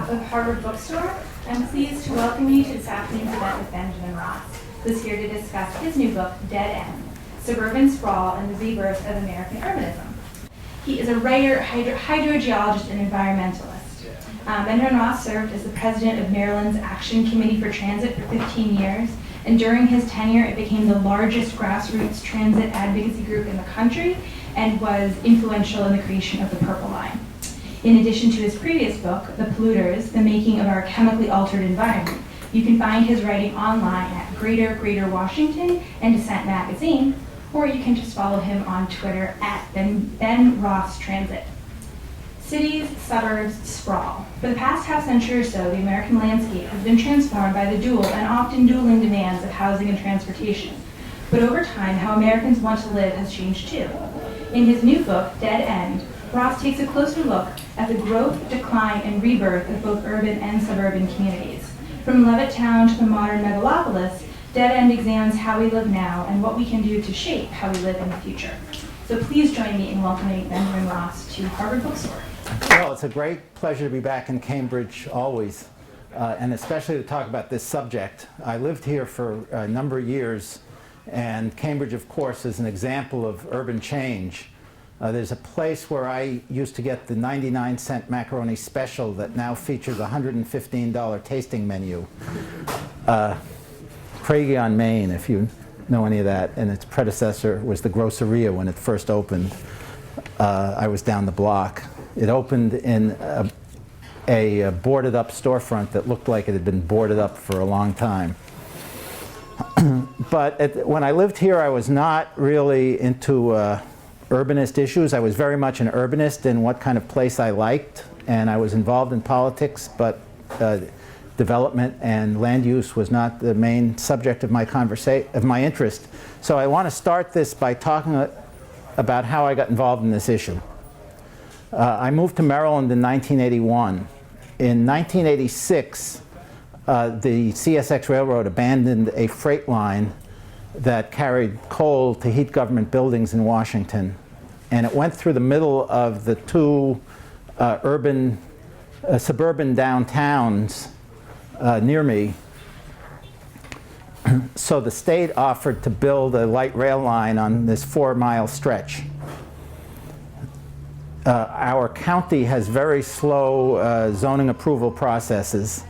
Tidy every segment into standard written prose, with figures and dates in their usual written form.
behalf of Harvard Bookstore, I'm pleased to welcome you to this afternoon's event with Benjamin Ross, who's here to discuss his new book, Dead End: Suburban Sprawl and the Rebirth of American Urbanism. He is a writer, hydrogeologist, and environmentalist. Benjamin Ross served as the president of Maryland's Action Committee for Transit for 15 years, and during his tenure, it became the largest grassroots transit advocacy group in the country and was influential in the creation of the Purple Line. In addition to his previous book, The Polluters: The Making of Our Chemically Altered Environment, you can find his writing online at Greater Washington and Dissent Magazine, or you can just follow him on Twitter at Ben Ross Transit. Cities, suburbs, sprawl. For the past half century or so, the American landscape has been transformed by the dual and often dueling demands of housing and transportation. But over time, how Americans want to live has changed too. In his new book, Dead End, Ross takes a closer look at the growth, decline, and rebirth of both urban and suburban communities. From Levittown to the modern megalopolis, Dead End examines how we live now and what we can do to shape how we live in the future. So please join me in welcoming Benjamin Ross to Harvard Bookstore. Well, it's a great pleasure to be back in Cambridge always, and especially to talk about this subject. I lived here for a number of years, and Cambridge, of course, is an example of urban change. There's a place where I used to get the 99-cent macaroni special that now features a $115 tasting menu. Craigie on Main, if you know any of that, and its predecessor was the Groceria when it first opened. I was down the block. It opened in a boarded up storefront that looked like it had been boarded up for a long time. But when I lived here, I was not really into urbanist issues. I was very much an urbanist in what kind of place I liked, and I was involved in politics, but development and land use was not the main subject of my interest. So I want to start this by talking about how I got involved in this issue. I moved to Maryland in 1981. In 1986, the CSX Railroad abandoned a freight line that carried coal to heat government buildings in Washington. And it went through the middle of the two suburban downtowns near me. So the state offered to build a light rail line on this 4-mile stretch. Our county has very slow zoning approval processes.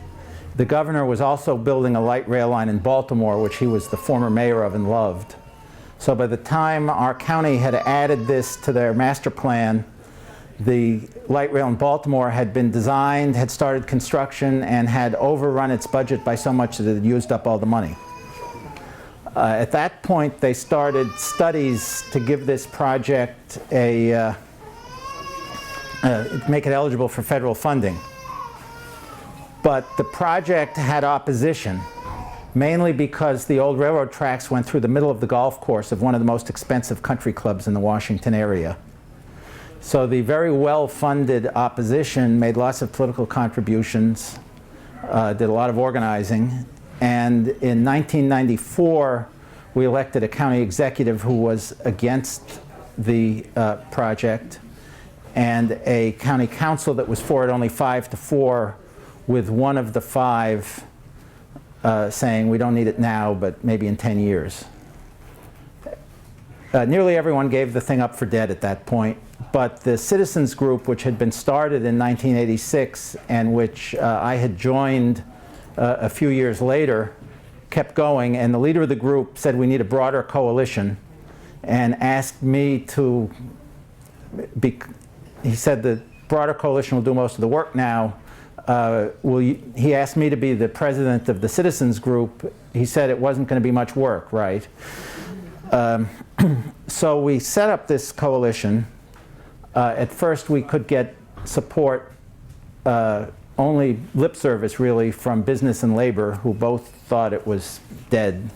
The governor was also building a light rail line in Baltimore, which he was the former mayor of and loved. So by the time our county had added this to their master plan, the light rail in Baltimore had been designed, had started construction, and had overrun its budget by so much that it had used up all the money. At that point, they started studies to give this project make it eligible for federal funding. But the project had opposition, mainly because the old railroad tracks went through the middle of the golf course of one of the most expensive country clubs in the Washington area. So the very well-funded opposition made lots of political contributions, did a lot of organizing, and in 1994, we elected a county executive who was against the project, and a county council that was for it only 5-4, with one of the 5 saying we don't need it now, but maybe in 10 years. Nearly everyone gave the thing up for dead at that point, but the citizens group, which had been started in 1986 and which I had joined a few years later, kept going, and the leader of the group said we need a broader coalition and asked me to he said the broader coalition will do most of the work now. He asked me to be the president of the citizens group. He said it wasn't going to be much work, right? So we set up this coalition. At first we could get support, only lip service really, from business and labor, who both thought it was dead.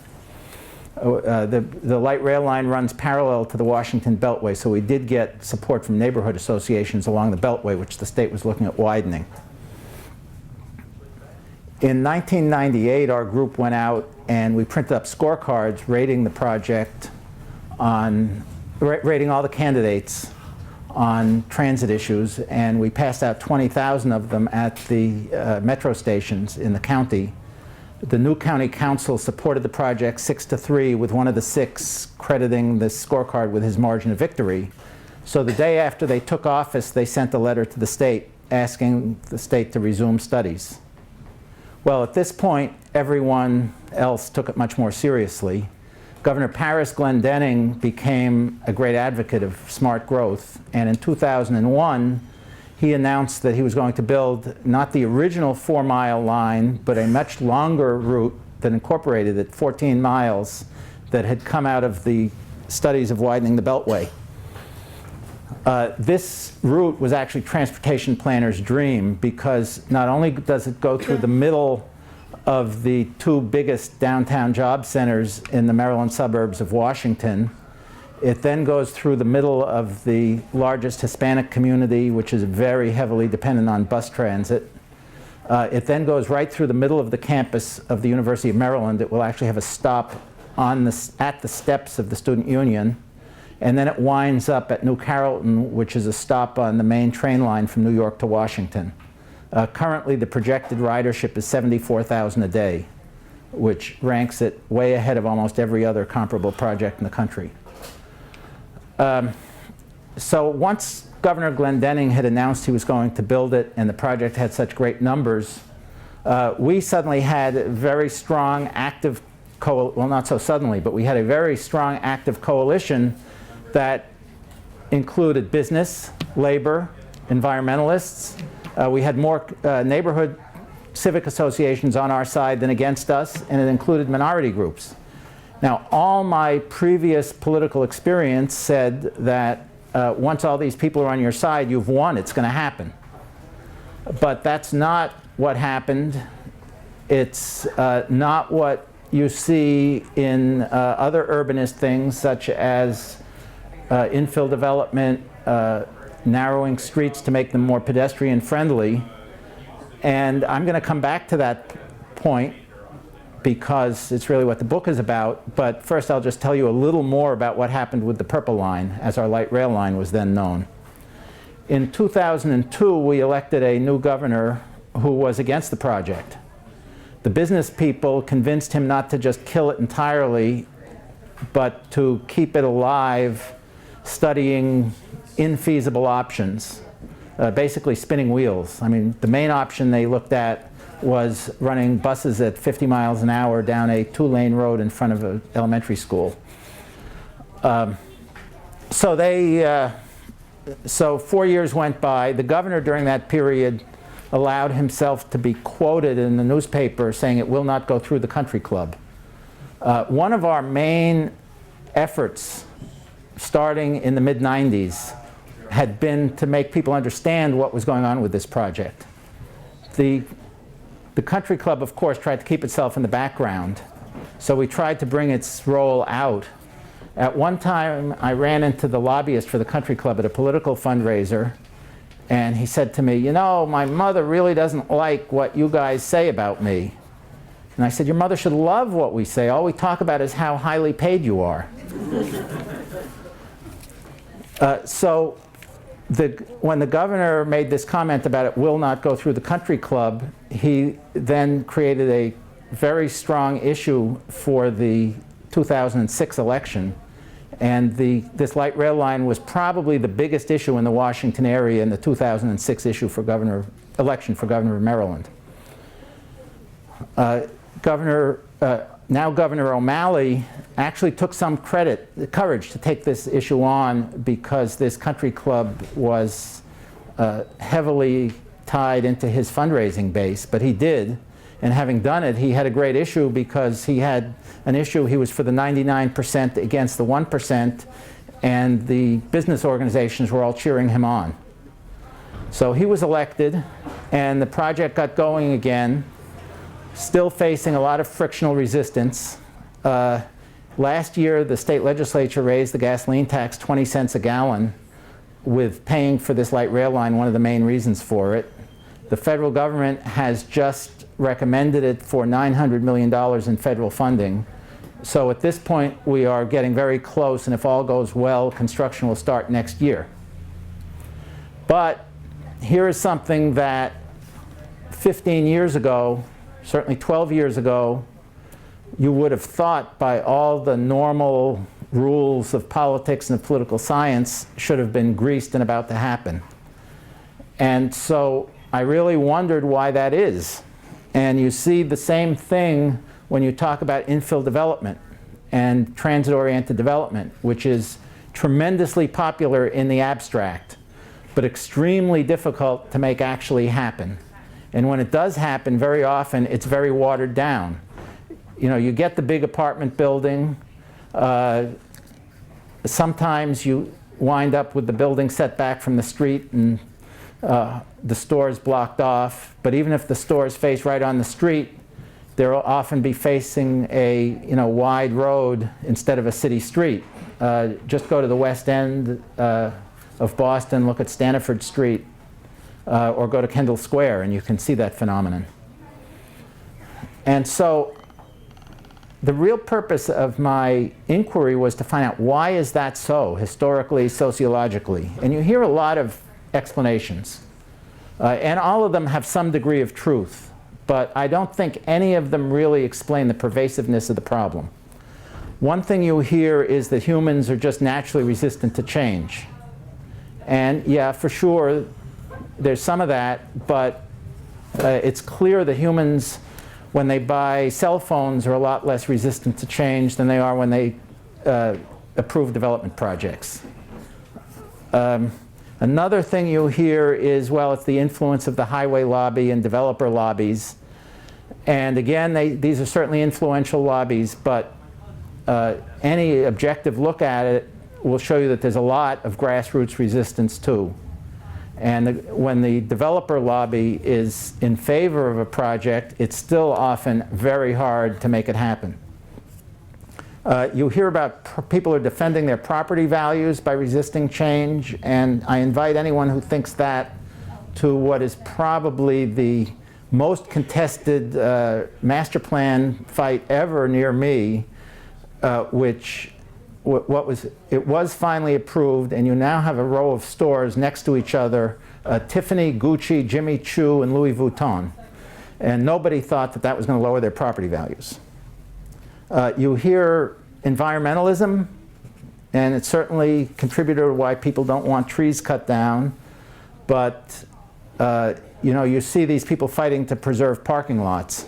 The light rail line runs parallel to the Washington Beltway, so we did get support from neighborhood associations along the Beltway, which the state was looking at widening. In 1998, our group went out and we printed up scorecards rating the project rating all the candidates on transit issues, and we passed out 20,000 of them at the metro stations in the county. The new county council supported the project 6-3, with one of the 6 crediting this scorecard with his margin of victory. So the day after they took office, they sent a letter to the state asking the state to resume studies. Well, at this point, everyone else took it much more seriously. Governor Paris Glendening became a great advocate of smart growth, and in 2001, he announced that he was going to build not the original 4-mile line, but a much longer route that incorporated it, 14 miles, that had come out of the studies of widening the Beltway. This route was actually transportation planners' dream, because not only does it go through the middle of the 2 biggest downtown job centers in the Maryland suburbs of Washington, it then goes through the middle of the largest Hispanic community, which is very heavily dependent on bus transit. It then goes right through the middle of the campus of the University of Maryland. It will actually have a stop at the steps of the Student Union. And then it winds up at New Carrollton, which is a stop on the main train line from New York to Washington. Currently, the projected ridership is 74,000 a day, which ranks it way ahead of almost every other comparable project in the country. So once Governor Glendening had announced he was going to build it and the project had such great numbers, we suddenly had a very strong, active, well, not so suddenly, but we had a very strong, active coalition that included business, labor, environmentalists. We had more neighborhood civic associations on our side than against us, and it included minority groups. Now, all my previous political experience said that once all these people are on your side, you've won, it's going to happen. But that's not what happened. It's not what you see in other urbanist things, such as infill development, narrowing streets to make them more pedestrian friendly. And I'm going to come back to that point because it's really what the book is about. But first I'll just tell you a little more about what happened with the Purple Line, as our light rail line was then known. In 2002, we elected a new governor who was against the project. The business people convinced him not to just kill it entirely, but to keep it alive, studying infeasible options, basically spinning wheels. I mean, the main option they looked at was running buses at 50 miles an hour down a 2-lane road in front of an elementary school. So 4 years went by. The governor during that period allowed himself to be quoted in the newspaper saying it will not go through the country club. One of our main efforts starting in the mid-90s had been to make people understand what was going on with this project. The country club, of course, tried to keep itself in the background, so we tried to bring its role out. At one time, I ran into the lobbyist for the country club at a political fundraiser, and he said to me, "You know, my mother really doesn't like what you guys say about me." And I said, "Your mother should love what we say. All we talk about is how highly paid you are." When the governor made this comment about it will not go through the country club, he then created a very strong issue for the 2006 election. And this light rail line was probably the biggest issue in the Washington area in the 2006 election for governor of Maryland. Now Governor O'Malley actually took some courage to take this issue on, because this country club was heavily tied into his fundraising base, but he did. And having done it, he had a great issue, because he had an issue. He was for the 99% against the 1%, and the business organizations were all cheering him on. So he was elected, and the project got going again, still facing a lot of frictional resistance. Last year, the state legislature raised the gasoline tax 20 cents a gallon, with paying for this light rail line one of the main reasons for it. The federal government has just recommended it for $900 million in federal funding. So at this point, we are getting very close, and if all goes well, construction will start next year. But here is something that 15 years ago, certainly 12 years ago, you would have thought by all the normal rules of politics and of political science should have been greased and about to happen. And so I really wondered why that is. And you see the same thing when you talk about infill development and transit-oriented development, which is tremendously popular in the abstract, but extremely difficult to make actually happen. And when it does happen, very often it's very watered down. You know, you get the big apartment building. Sometimes you wind up with the building set back from the street and the stores blocked off. But even if the stores face right on the street, they'll often be facing a wide road instead of a city street. Just go to the West End of Boston, look at Staniford Street, or go to Kendall Square, and you can see that phenomenon. And so the real purpose of my inquiry was to find out why is that so, historically, sociologically. And you hear a lot of explanations. And all of them have some degree of truth. But I don't think any of them really explain the pervasiveness of the problem. One thing you hear is that humans are just naturally resistant to change. And yeah, for sure, there's some of that, but it's clear that humans, when they buy cell phones, are a lot less resistant to change than they are when they approve development projects. Another thing you'll hear is, well, it's the influence of the highway lobby and developer lobbies. And again, these are certainly influential lobbies, but any objective look at it will show you that there's a lot of grassroots resistance too. And when the developer lobby is in favor of a project, it's still often very hard to make it happen. You hear about people are defending their property values by resisting change, and I invite anyone who thinks that to what is probably the most contested master plan fight ever near me, which it was finally approved, and you now have a row of stores next to each other, Tiffany, Gucci, Jimmy Choo, and Louis Vuitton. And nobody thought that that was going to lower their property values. You hear environmentalism, and it's certainly contributed to why people don't want trees cut down. But you see these people fighting to preserve parking lots,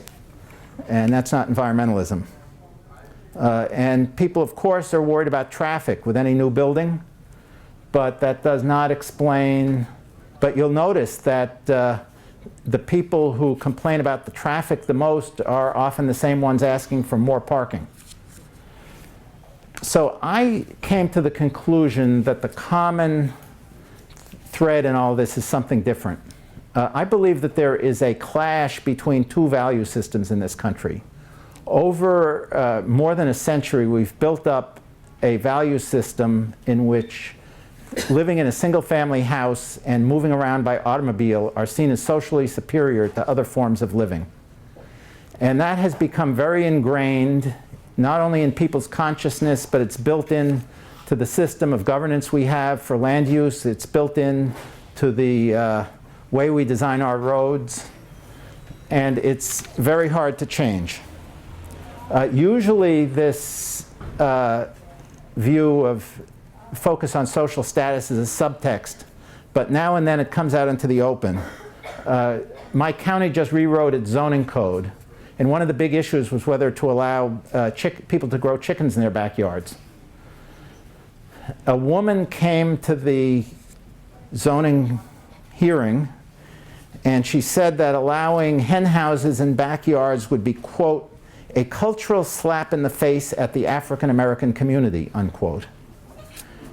and that's not environmentalism. And people, of course, are worried about traffic with any new building, but that does not explain. But you'll notice that the people who complain about the traffic the most are often the same ones asking for more parking. So I came to the conclusion that the common thread in all this is something different. I believe that there is a clash between two value systems in this country. Over more than a century, we've built up a value system in which living in a single-family house and moving around by automobile are seen as socially superior to other forms of living. And that has become very ingrained, not only in people's consciousness, but it's built in to the system of governance we have for land use. It's built in to the way we design our roads. And it's very hard to change. Usually this view of focus on social status is a subtext, but now and then it comes out into the open. My county just rewrote its zoning code, and one of the big issues was whether to allow people to grow chickens in their backyards. A woman came to the zoning hearing, and she said that allowing hen houses in backyards would be, quote, a cultural slap in the face at the African American community, unquote.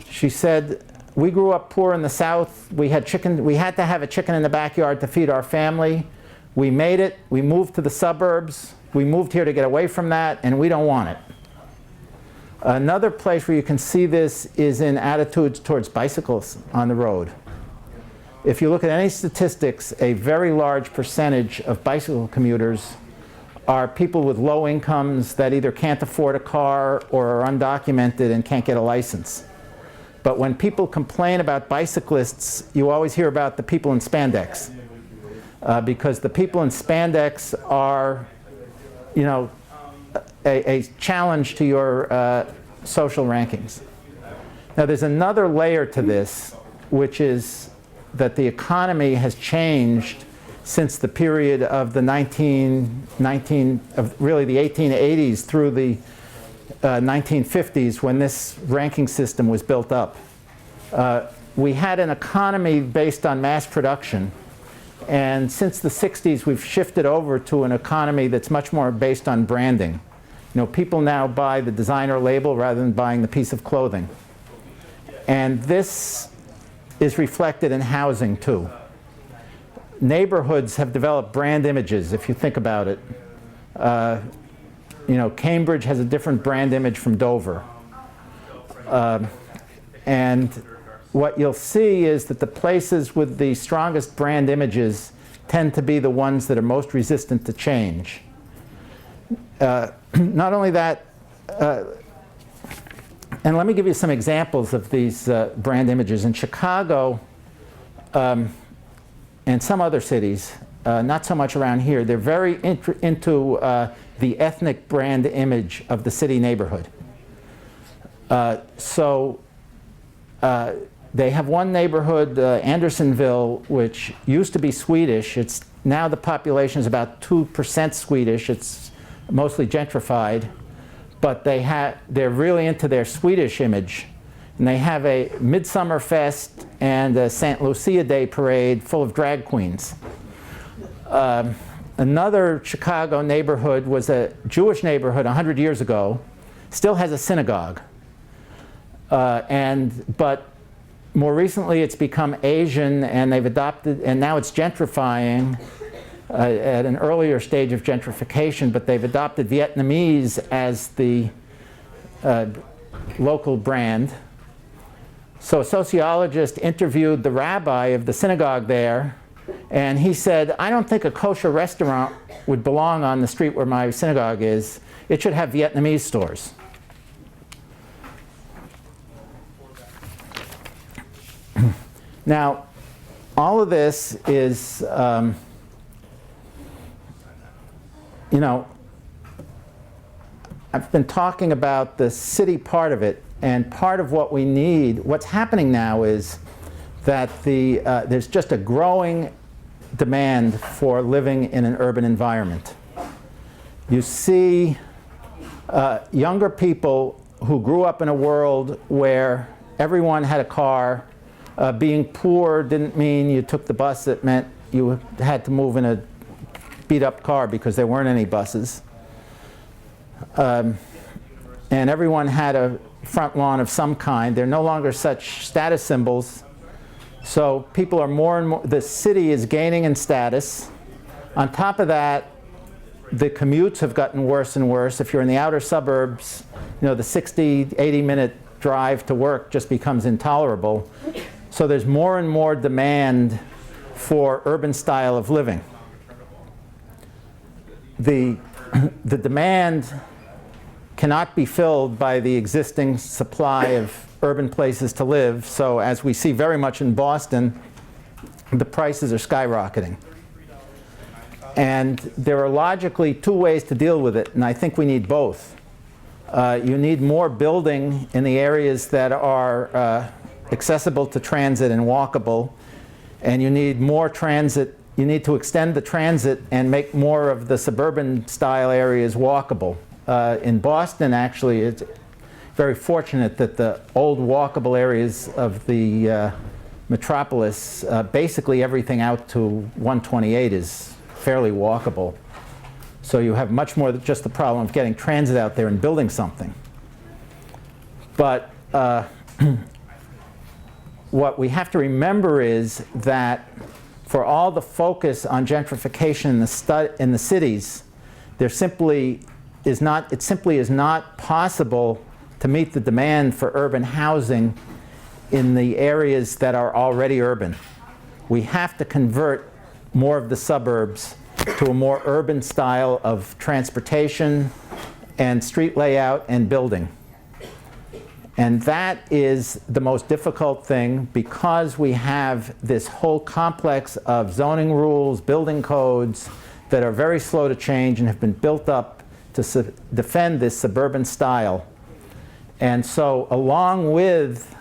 She said, we grew up poor in the South. We had to have a chicken in the backyard to feed our family. We made it. We moved to the suburbs. We moved here to get away from that, and we don't want it. Another place where you can see this is in attitudes towards bicycles on the road. If you look at any statistics, a very large percentage of bicycle commuters are people with low incomes that either can't afford a car or are undocumented and can't get a license. But when people complain about bicyclists, you always hear about the people in spandex. Because the people in spandex are, you know, a challenge to your social rankings. Now there's another layer to this, which is that the economy has changed since the period of the really the 1880s through the 1950s, when this ranking system was built up. We had an economy based on mass production, and since the 60s we've shifted over to an economy that's much more based on branding. You know, people now buy the designer label rather than buying the piece of clothing. And this is reflected in housing too. Neighborhoods have developed brand images, if you think about it. You know, Cambridge has a different brand image from Dover. And what you'll see is that the places with the strongest brand images tend to be the ones that are most resistant to change. Not only that, and let me give you some examples of these brand images. In Chicago and some other cities, not so much around here, they're very into the ethnic brand image of the city neighborhood. They have one neighborhood, Andersonville, which used to be Swedish. It's now the population is about 2% Swedish. It's mostly gentrified, but they're really into their Swedish image. And they have a Midsummer Fest and a St. Lucia Day parade full of drag queens. Another Chicago neighborhood was a Jewish neighborhood 100 years ago, still has a synagogue. But more recently it's become Asian, and they've adopted, and now it's gentrifying at an earlier stage of gentrification, but they've adopted Vietnamese as the local brand. So a sociologist interviewed the rabbi of the synagogue there, and he said, I don't think a kosher restaurant would belong on the street where my synagogue is. It should have Vietnamese stores. Now, all of this is, you know, I've been talking about the city part of it, and part of what we need, what's happening now is that there's just a growing demand for living in an urban environment. You see younger people who grew up in a world where everyone had a car. Being poor didn't mean you took the bus. It meant you had to move in a beat-up car because there weren't any buses. And everyone had a front lawn of some kind. They're no longer such status symbols. So people are more and more, the city is gaining in status. On top of that, the commutes have gotten worse and worse. If you're in the outer suburbs, you know, the 60, 80-minute drive to work just becomes intolerable. So there's more and more demand for urban style of living. The demand cannot be filled by the existing supply of urban places to live. So as we see very much in Boston, the prices are skyrocketing. And there are logically two ways to deal with it, and I think we need both. You need more building in the areas that are accessible to transit and walkable, and you need more transit. You need to extend the transit and make more of the suburban style areas walkable. In Boston, actually, it's very fortunate that the old walkable areas of the metropolis, basically everything out to 128 is fairly walkable. So you have much more than just the problem of getting transit out there and building something. But what we have to remember is that for all the focus on gentrification in the cities, it simply is not possible to meet the demand for urban housing in the areas that are already urban. We have to convert more of the suburbs to a more urban style of transportation and street layout and building. And that is the most difficult thing because we have this whole complex of zoning rules, building codes that are very slow to change and have been built up to defend this suburban style. And so along with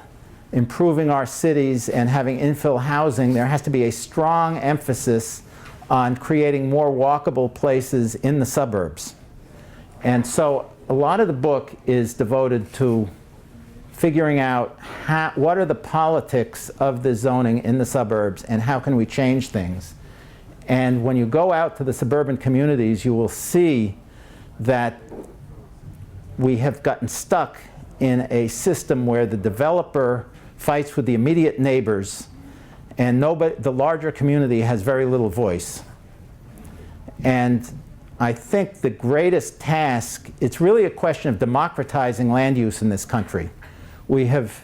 improving our cities and having infill housing, there has to be a strong emphasis on creating more walkable places in the suburbs. And so a lot of the book is devoted to figuring out what are the politics of the zoning in the suburbs and how can we change things. And when you go out to the suburban communities, you will see that we have gotten stuck in a system where the developer fights with the immediate neighbors and the larger community has very little voice. And I think the greatest task, it's really a question of democratizing land use in this country. We have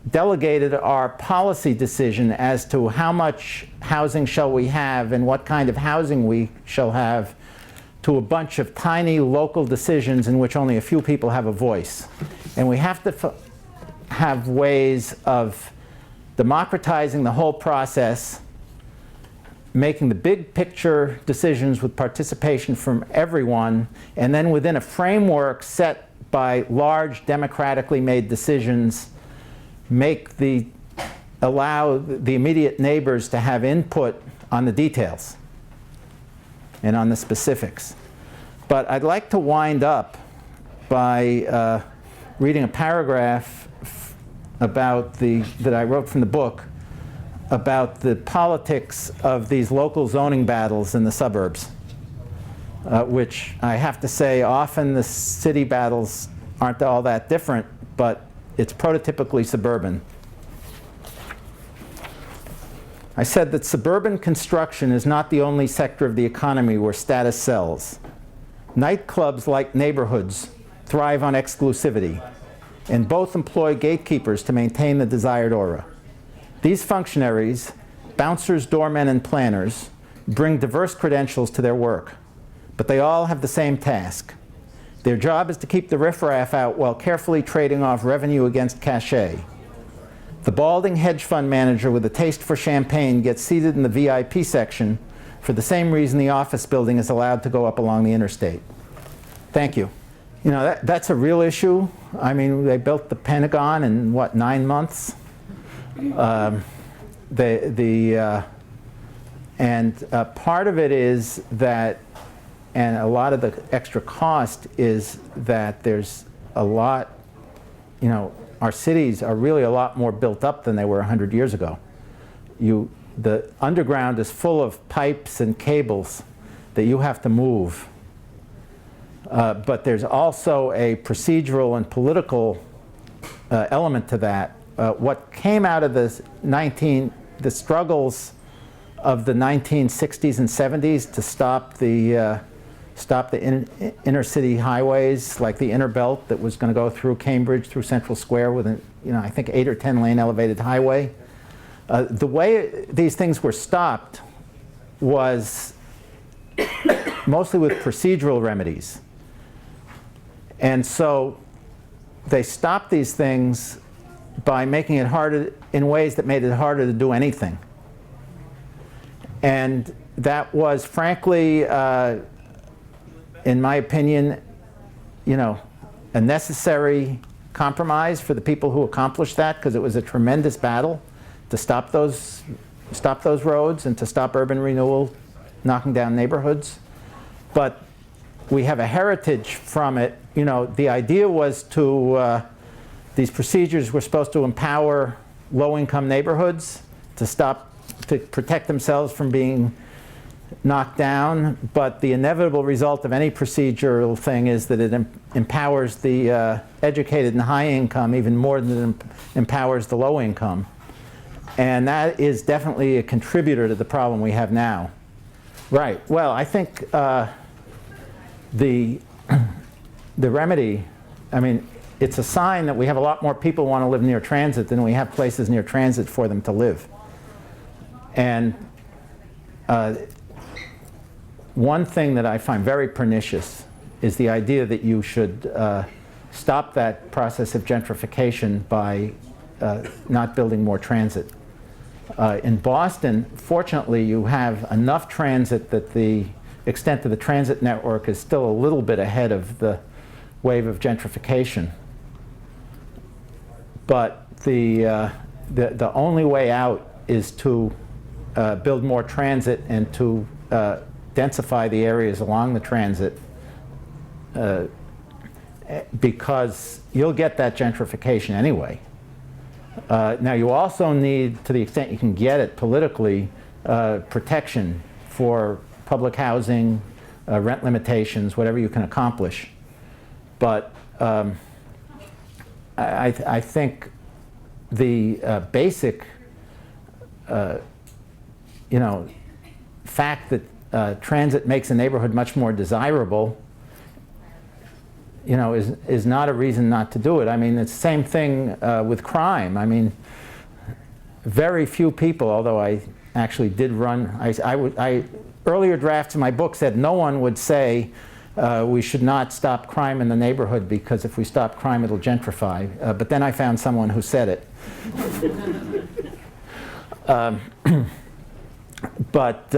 delegated our policy decision as to how much housing shall we have and what kind of housing we shall have to a bunch of tiny local decisions in which only a few people have a voice. And we have to have ways of democratizing the whole process, making the big picture decisions with participation from everyone, and then within a framework set by large democratically made decisions, allow the immediate neighbors to have input on the details and on the specifics. But I'd like to wind up by reading a paragraph that I wrote from the book about the politics of these local zoning battles in the suburbs, which I have to say often the city battles aren't all that different, but it's prototypically suburban. I said that suburban construction is not the only sector of the economy where status sells. Nightclubs, like neighborhoods, thrive on exclusivity, and both employ gatekeepers to maintain the desired aura. These functionaries, bouncers, doormen, and planners, bring diverse credentials to their work, but they all have the same task. Their job is to keep the riffraff out while carefully trading off revenue against cachet. The balding hedge fund manager with a taste for champagne gets seated in the VIP section for the same reason the office building is allowed to go up along the interstate. Thank you. You know, that's a real issue. I mean, they built the Pentagon in, what, 9 months? And part of it is that, and a lot of the extra cost is that there's a lot, you know, our cities are really a lot more built up than they were 100 years ago. The underground is full of pipes and cables that you have to move. But there's also a procedural and political element to that. What came out of the struggles of the 1960s and 70s to stop the inner city highways, like the inner belt that was going to go through Cambridge, through Central Square with an, I think 8 or 10 lane elevated highway. The way these things were stopped was mostly with procedural remedies. And so they stopped these things by making it harder in ways that made it harder to do anything. And that was, frankly, in my opinion, a necessary compromise for the people who accomplished that, because it was a tremendous battle to stop those roads and to stop urban renewal, knocking down neighborhoods. But we have a heritage from it. The idea was these procedures were supposed to empower low-income neighborhoods to protect themselves from being knocked down, but the inevitable result of any procedural thing is that it empowers the educated and high income even more than it empowers the low income. And that is definitely a contributor to the problem we have now. Right, well, I think the remedy, it's a sign that we have a lot more people who want to live near transit than we have places near transit for them to live. And one thing that I find very pernicious is the idea that you should stop that process of gentrification by not building more transit. In Boston, fortunately, you have enough transit that the extent of the transit network is still a little bit ahead of the wave of gentrification. But the only way out is to build more transit and to densify the areas along the transit, because you'll get that gentrification anyway. Now you also need, to the extent you can get it politically, protection for public housing, rent limitations, whatever you can accomplish. But I think the basic fact that transit makes a neighborhood much more desirable is not a reason not to do it. I mean, it's the same thing with crime. I mean, very few people, although I actually did run, earlier drafts of my book said no one would say we should not stop crime in the neighborhood because if we stop crime it'll gentrify. But then I found someone who said it. But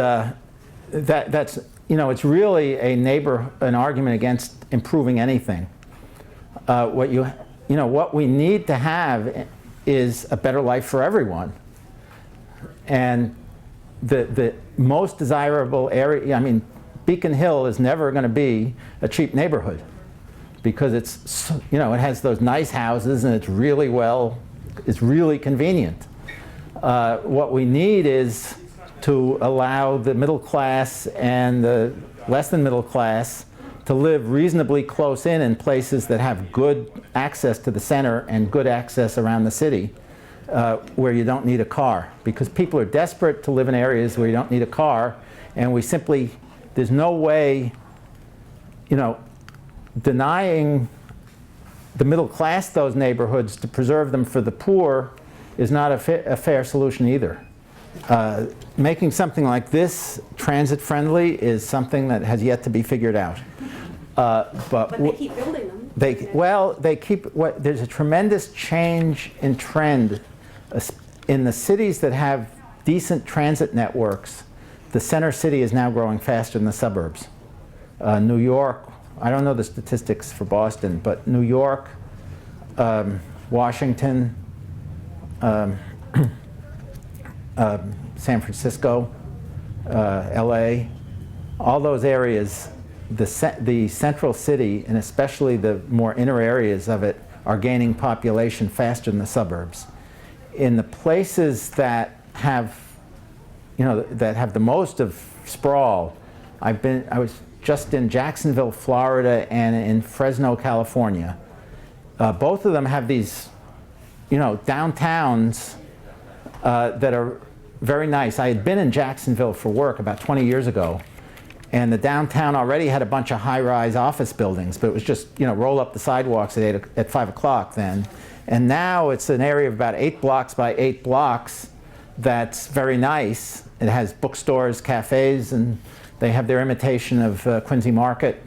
that's, it's really an argument against improving anything. What we need to have is a better life for everyone. And the most desirable area, I mean, Beacon Hill is never going to be a cheap neighborhood because it's, it has those nice houses and it's really convenient. What we need is to allow the middle class and the less than middle class to live reasonably close in places that have good access to the center and good access around the city, where you don't need a car. Because people are desperate to live in areas where you don't need a car, and there's no way, denying the middle class those neighborhoods to preserve them for the poor is not a fair solution either. Making something like this transit friendly is something that has yet to be figured out. But they keep building them. There's a tremendous change in trend in the cities that have decent transit networks. The center city is now growing faster than the suburbs. New York, I don't know the statistics for Boston, but New York, Washington, San Francisco, LA, all those areas, the central city, and especially the more inner areas of it, are gaining population faster than the suburbs. In the places that have, the most of sprawl, I was just in Jacksonville, Florida, and in Fresno, California. Both of them have these, downtowns that are very nice. I had been in Jacksonville for work about 20 years ago, and the downtown already had a bunch of high-rise office buildings, but it was just, roll up the sidewalks at 5 o'clock then. And now it's an area of about 8 blocks by 8 blocks that's very nice. It has bookstores, cafes, and they have their imitation of Quincy Market.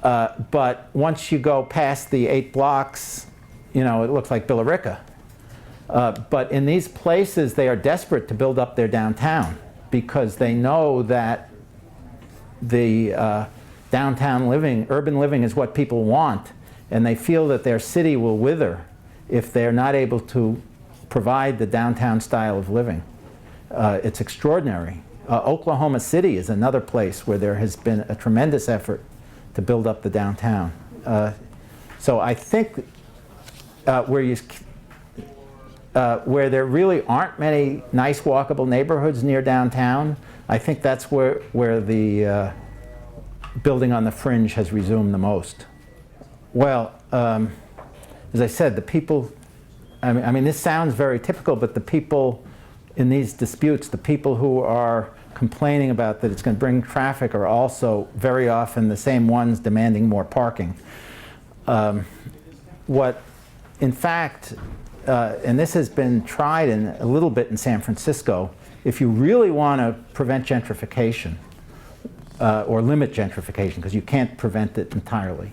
But once you go past the 8 blocks, it looks like Billerica. But in these places, they are desperate to build up their downtown because they know that the downtown living, urban living is what people want, and they feel that their city will wither if they're not able to provide the downtown style of living. It's extraordinary. Oklahoma City is another place where there has been a tremendous effort to build up the downtown. So I think where there really aren't many nice walkable neighborhoods near downtown, I think that's where the building on the fringe has resumed the most. Well, as I said, the people, I mean, this sounds very typical, but the people in these disputes, the people who are complaining about that it's going to bring traffic are also very often the same ones demanding more parking. In fact, and this has been tried a little bit in San Francisco, if you really want to prevent gentrification, or limit gentrification, because you can't prevent it entirely,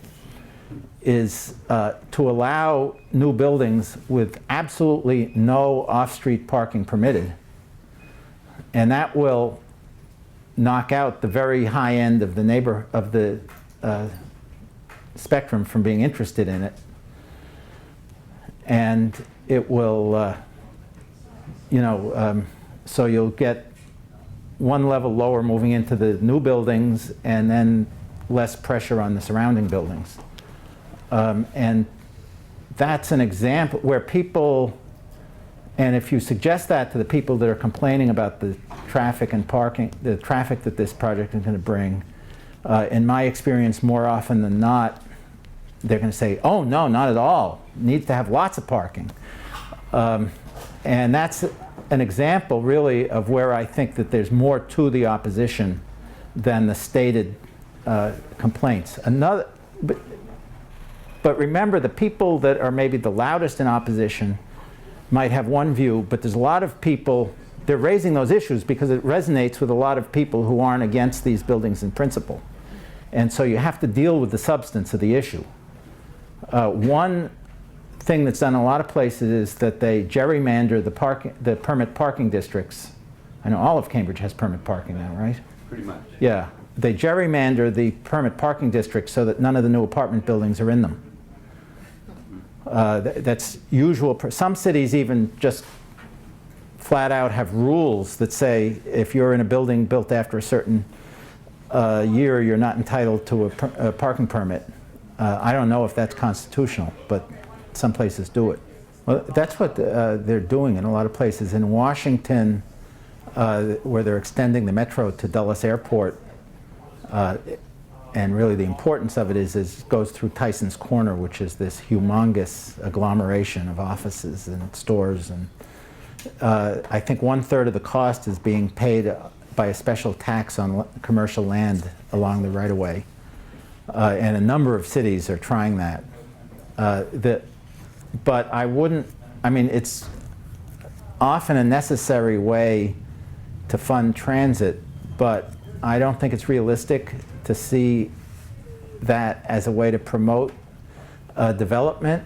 is to allow new buildings with absolutely no off-street parking permitted. And that will knock out the very high end of the spectrum from being interested in it. And it will, so you'll get one level lower moving into the new buildings and then less pressure on the surrounding buildings. And that's an example where people, and if you suggest that to the people that are complaining about the traffic and parking, the traffic that this project is going to bring, in my experience, more often than not, they're going to say, oh, no, not at all. Needs to have lots of parking. And that's an example, really, of where I think that there's more to the opposition than the stated complaints. But remember, the people that are maybe the loudest in opposition might have one view, but there's a lot of people, they're raising those issues because it resonates with a lot of people who aren't against these buildings in principle. And so you have to deal with the substance of the issue. One thing that's done in a lot of places is that they gerrymander the permit parking districts. I know all of Cambridge has permit parking now, right? Pretty much. Yeah. They gerrymander the permit parking districts so that none of the new apartment buildings are in them. That's usual. Some cities even just flat out have rules that say if you're in a building built after a certain year, you're not entitled to a parking permit. I don't know if that's constitutional, but some places do it. Well, that's what they're doing in a lot of places. In Washington, where they're extending the metro to Dulles Airport, and really the importance of it is goes through Tyson's Corner, which is this humongous agglomeration of offices and stores. And I think 1/3 of the cost is being paid by a special tax on commercial land along the right-of-way. And a number of cities are trying that. But it's often a necessary way to fund transit, but I don't think it's realistic to see that as a way to promote development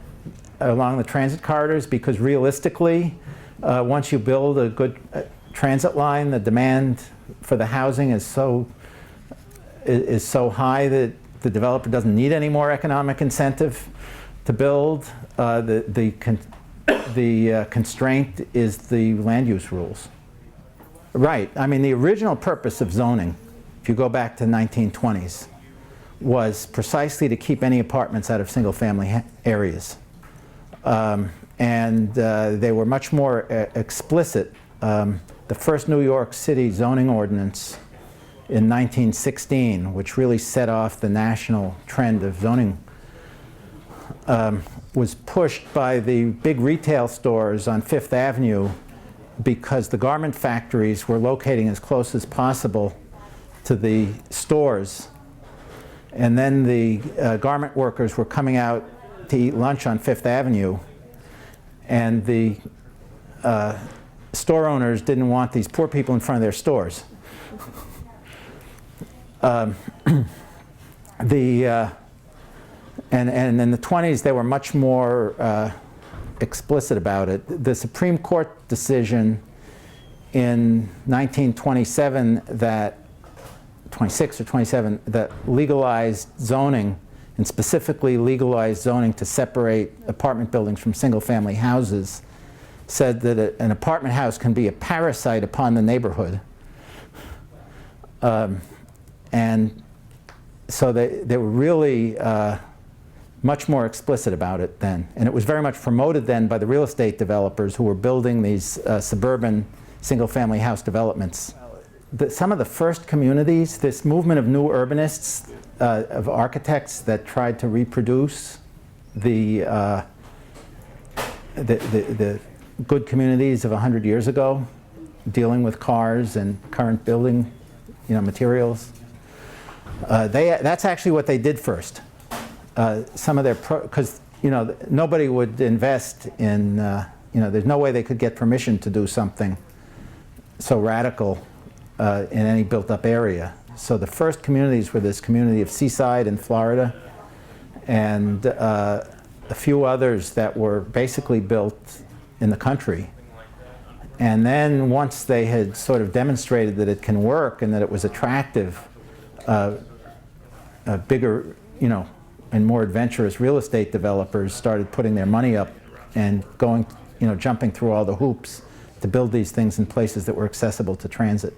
along the transit corridors, because realistically, once you build a good transit line, the demand for the housing is so high that the developer doesn't need any more economic incentive to build. The constraint is the land use rules. Right. I mean, the original purpose of zoning, if you go back to the 1920s, was precisely to keep any apartments out of single-family areas. And they were much more explicit. The first New York City zoning ordinance in 1916, which really set off the national trend of zoning, was pushed by the big retail stores on Fifth Avenue because the garment factories were locating as close as possible to the stores. And then the garment workers were coming out to eat lunch on Fifth Avenue. And the store owners didn't want these poor people in front of their stores. And in the 20s, they were much more explicit about it. The Supreme Court decision in 1927 that 26 or 27 that legalized zoning, and specifically legalized zoning to separate apartment buildings from single-family houses, said that an apartment house can be a parasite upon the neighborhood. And so they were really much more explicit about it then. And it was very much promoted then by the real estate developers who were building these suburban single-family house developments. Some of the first communities, this movement of new urbanists, of architects that tried to reproduce the good communities of 100 years ago, dealing with cars and current building, materials. That's actually what they did first. Some of their, because nobody would invest in, there's no way they could get permission to do something so radical in any built-up area. So the first communities were this community of Seaside in Florida and a few others that were basically built in the country. And then once they had sort of demonstrated that it can work and that it was attractive, bigger, and more adventurous real estate developers started putting their money up and going, jumping through all the hoops to build these things in places that were accessible to transit.